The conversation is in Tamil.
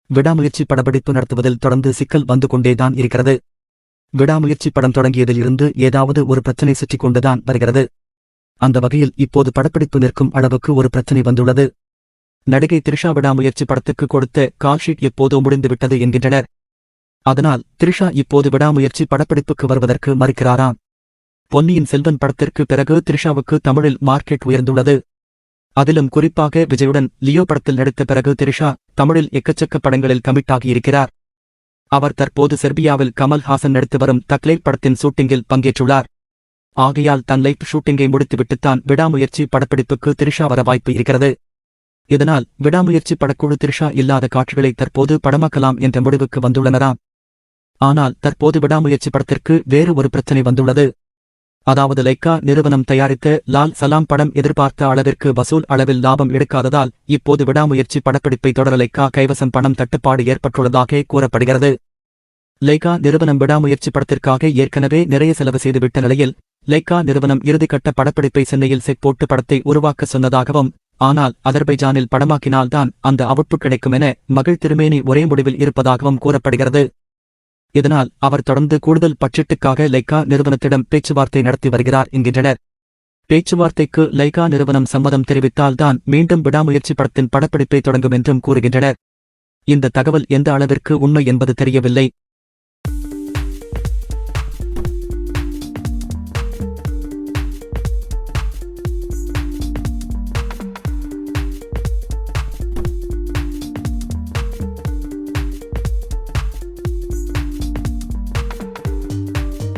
விடாமுயற்சி படப்பிடிப்பு நடத்துவதில் தொடர்ந்து சிக்கல் வந்து கொண்டேதான் இருக்கிறது. விடாமுயற்சி படம் தொடங்கியதில் இருந்து ஏதாவது ஒரு பிரச்சனை சுற்றிக் கொண்டுதான் வருகிறது. அந்த வகையில் இப்போது படப்பிடிப்பு நிற்கும் அளவுக்கு ஒரு பிரச்சனை வந்துள்ளது. நடிகை த்ரிஷா விடாமுயற்சி படத்துக்கு கொடுத்த கால்ஷீட் எப்போதோ முடிந்துவிட்டது என்கின்றனர். அதனால் த்ரிஷா இப்போது விடாமுயற்சி படப்பிடிப்புக்கு வருவதற்கு மறுக்கிறாராம். பொன்னியின் செல்வன் படத்திற்கு பிறகு த்ரிஷாவுக்கு தமிழில் மார்க்கெட் உயர்ந்துள்ளது. அதிலும் குறிப்பாக விஜயுடன் லியோ படத்தில் நடித்த பிறகு த்ரிஷா தமிழில் எக்கச்சக்க படங்களில் கமிட் ஆகியிருக்கிறார். அவர் தற்போது செர்பியாவில் கமல்ஹாசன் நடித்து வரும் தக்லைஃப் படத்தின் ஷூட்டிங்கில் பங்கேற்றுள்ளார். ஆகையால் தன் லைஃப் ஷூட்டிங்கை முடித்துவிட்டுத்தான் விடாமுயற்சி படப்பிடிப்புக்கு த்ரிஷா வர வாய்ப்பு இருக்கிறது. இதனால் விடாமுயற்சி படக்குழு த்ரிஷா இல்லாத காட்சிகளை தற்போது படமாக்கலாம் என்ற முடிவுக்கு வந்துள்ளனராம். ஆனால் தற்போது விடாமுயற்சி படத்திற்கு வேறு ஒரு பிரச்சனை வந்துள்ளது. அதாவது லைக்கா நிறுவனம் தயாரித்த லால் சலாம் படம் எதிர்பார்த்த அளவிற்கு வசூல் அளவில் லாபம் எடுக்காததால் இப்போது விடாமுயற்சி படப்பிடிப்பை தொடர லைக்கா கைவசம் பணம் தட்டுப்பாடு ஏற்பட்டுள்ளதாக கூறப்படுகிறது. லைக்கா நிறுவனம் விடாமுயற்சி படத்திற்காக ஏற்கனவே நிறைய செலவு செய்துவிட்ட நிலையில் லைக்கா நிறுவனம் இறுதிக்கட்ட படப்பிடிப்பை சென்னையில் செட் போட்டு படத்தை உருவாக்க சொன்னதாகவும், ஆனால் அதர்பைஜானில் படமாக்கினால்தான் அந்த அவுட்புட் கிடைக்கும் என மகிழ் திருமேனி ஒரே முடிவில் இருப்பதாகவும் கூறப்படுகிறது. இதனால் அவர் தொடர்ந்து கூடுதல் பட்ஜெட்டுக்காக லைக்கா நிறுவனத்திடம் பேச்சுவார்த்தை நடத்தி வருகிறார் என்கின்றனர். பேச்சுவார்த்தைக்கு லைக்கா நிறுவனம் சம்மதம் தெரிவித்தால்தான் மீண்டும் விடாமுயற்சி படத்தின் படப்பிடிப்பை தொடங்கும் என்றும் கூறுகின்றனர். இந்த தகவல் எந்த அளவிற்கு உண்மை என்பது தெரியவில்லை.